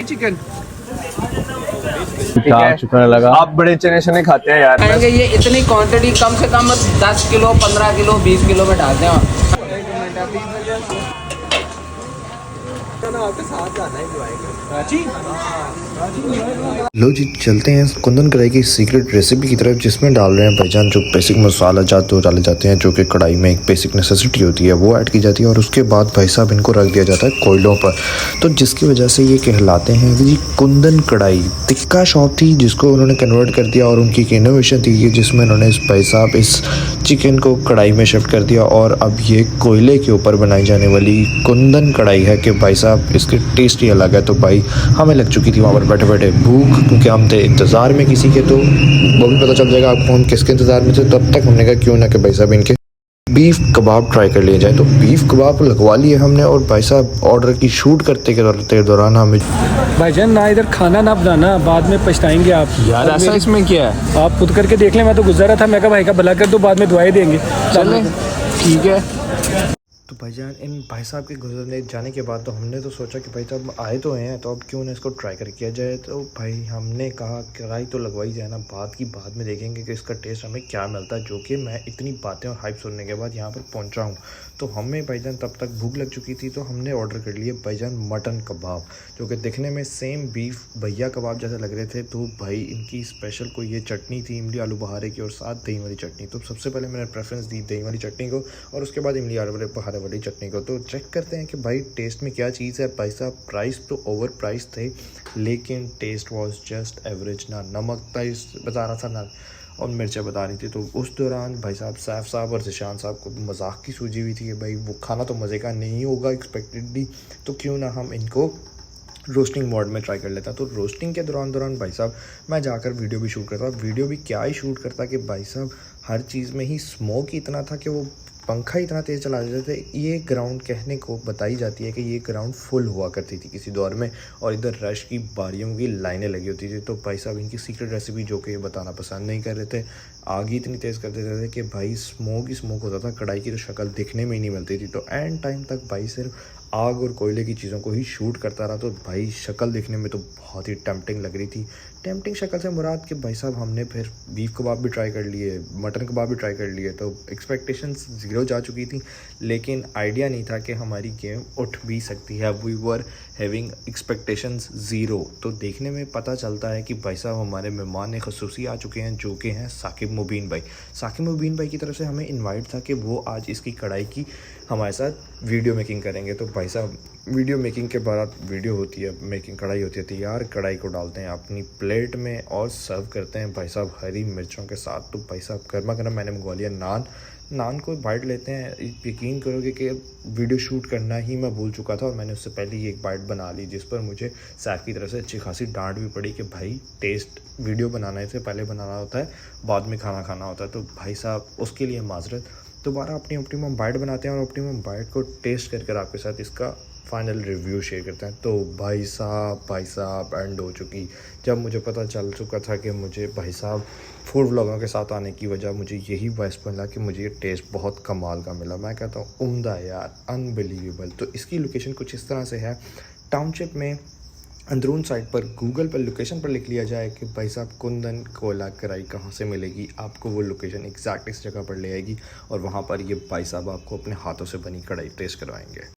Chicken चुकने लगा। आप बड़े चने शने खाते हैं यार। ये इतनी क्वांटिटी कम से कम 10 किलो 15 किलो 20 किलो में डालते हैं। लो जी चलते हैं कुंदन कढ़ाई की सीक्रेट रेसिपी की तरफ, जिसमें डाल रहे हैं भाईजान जो बेसिक मसाला जात डाले जाते हैं, जो कि कढ़ाई में एक बेसिक नेसेसिटी होती है वो ऐड की जाती है। और उसके बाद भाई साहब इनको रख दिया जाता है कोयलों पर, तो जिसकी वजह से ये कहलाते हैं कि जी कुंदन कढ़ाई। टिक्का शॉप थी जिसको उन्होंने कन्वर्ट कर दिया, और उनकी एक इनोवेशन थी कि जिसमें उन्होंने इस भाई साहब इस चिकन को कढ़ाई में शिफ्ट कर दिया। और अब ये कोयले के ऊपर बनाई जाने वाली कुंदन कढ़ाई है कि भाई साहब इसकी टेस्ट ही अलग है। तो भाई हमें लग चुकी थी वहाँ पर बैठे बैठे भूख, क्योंकि हम थे इंतज़ार में किसी के, तो वो भी पता चल जाएगा आपको हम किसके इंतज़ार में थे। तब तक हमने कहा क्यों ना कि भाई साहब इनके बीफ कबाब ट्राई कर लिए जाए। तो बीफ कबाब लगवा लिए हमने, और भाई साहब ऑर्डर की शूट करते के दौरान हमें भाईजान ना इधर खाना ना बनाना, बाद में पछताएंगे आप यार। ऐसा इसमें क्या है? आप खुद करके देख लें। मैं तो गुजरा था, मैं कहा भाई का भला कर दो, बाद में दुआएं देंगे। चलें, ठीक है। तो भाईजान इन भाई साहब के गुजरने जाने के बाद तो हमने तो सोचा कि भाई साहब आए तो हैं, तो अब क्यों ना इसको ट्राई कर किया जाए। तो भाई हमने कहा कढ़ाई तो लगवाई जाए ना, बात की बाद में देखेंगे कि इसका टेस्ट हमें क्या मिलता है। जो कि मैं इतनी बातें और हाइप सुनने के बाद यहाँ पर पहुँचा हूँ, तो हमें भाईजान तब तक भूख लग चुकी थी, तो हमने ऑर्डर कर लिए भाईजान मटन कबाब, जो कि दिखने में सेम बीफ भैया कबाब जैसे लग रहे थे। तो भाई इनकी स्पेशल कोई ये चटनी थी इमली आलू बहारे की, और साथ दही वाली चटनी। तो सबसे पहले मैंने प्रेफरेंस दी दही वाली चटनी को, और उसके बाद इमली आलू बहारे वाली चटनी को। तो चेक करते हैं कि भाई टेस्ट में क्या चीज़ है। भाई साहब प्राइस तो ओवर प्राइस थे, लेकिन टेस्ट वाज जस्ट एवरेज। ना नमक था इस बता रहा था, ना और मिर्चें बता रही थी। तो उस दौरान भाई साहब सैफ साहब और जिशान साहब को मजाक की सूझी हुई थी कि भाई वो खाना तो मज़े का नहीं होगा एक्सपेक्टेडली, तो क्यों ना हम इनको रोस्टिंग मोड में ट्राई कर लेता। तो रोस्टिंग के दौरान भाई साहब मैं जाकर वीडियो भी शूट करता। वीडियो भी क्या ही शूट करता कि भाई साहब हर चीज़ में ही स्मोक इतना था कि वो पंखा इतना तेज़ चला देते थे। ये ग्राउंड कहने को बताई जाती है कि ये ग्राउंड फुल हुआ करती थी किसी दौर में, और इधर रश की बारियों की लाइनें लगी होती थी। तो भाई साहब इनकी सीक्रेट रेसिपी जो कि ये बताना पसंद नहीं कर रहे थे, आग ही इतनी तेज़ कर देते थे कि भाई स्मोक ही स्मोक होता था, कढ़ाई की तो शक्ल दिखने में ही नहीं मिलती थी। तो एंड टाइम तक भाई सिर्फ आग और कोयले की चीज़ों को ही शूट करता रहा। तो भाई शक्ल देखने में तो बहुत ही टेम्पटिंग लग रही थी। टेम्पटिंग शक्ल से मुराद कि भाई साहब हमने फिर बीफ कबाब भी ट्राई कर लिए, मटन कबाब भी ट्राई कर लिए। तो एक्सपेक्टेशंस ज़ीरो जा चुकी थी, लेकिन आइडिया नहीं था कि हमारी गेम उठ भी सकती है। We were having expectations zero. तो देखने में पता चलता है कि भाई साहब हमारे मेहमान ख़ुसूसी आ चुके हैं, जो कि हैं साकिब मुबीन भाई। साकिब मुबीन भाई की तरफ से हमें इन्वाइट था कि वो आज इसकी कढ़ाई की हमारे साथ वीडियो मेकिंग करेंगे। तो भाई साहब वीडियो मेकिंग के बाद वीडियो होती है, मेकिंग कढ़ाई होती है तैयार, कढ़ाई को डालते हैं अपनी प्लेट में और सर्व करते हैं भाई साहब हरी मिर्चों के साथ। तो भाई साहब गर्मा गर्म मैंने मंगवा लिया नान को बाइट लेते हैं। यकीन करोगे कि वीडियो शूट करना ही मैं भूल चुका था, और मैंने उससे पहले ही एक बाइट बना ली, जिस पर मुझे सैफ की तरफ से अच्छी खासी डांट भी पड़ी कि भाई टेस्ट वीडियो बनाने से पहले बनाना होता है, बाद में खाना खाना होता है। तो भाई साहब उसके लिए माजरत। दोबारा अपनी ऑप्टिमम बाइट बनाते हैं और ऑप्टिमम बाइट को टेस्ट करके आपके साथ इसका फाइनल रिव्यू शेयर करते हैं। तो भाई साहब एंड हो चुकी। जब मुझे पता चल चुका था कि मुझे भाई साहब फूड व्लॉगों के साथ आने की वजह मुझे यही वॉइस मिला कि मुझे ये टेस्ट बहुत कमाल का मिला। मैं कहता हूँ उम्दा यार, अनबिलीवेबल। तो इसकी लोकेशन कुछ इस तरह से है, टाउनशिप में अंदरून साइड पर गूगल पर लोकेशन पर लिख लिया जाए कि भाई साहब कुंदन कोयला कढ़ाई कहाँ से मिलेगी, आपको वो लोकेशन एग्जैक्ट इस जगह पर ले आएगी, और वहाँ पर ये भाई साहब आपको अपने हाथों से बनी कढ़ाई टेस्ट करवाएंगे।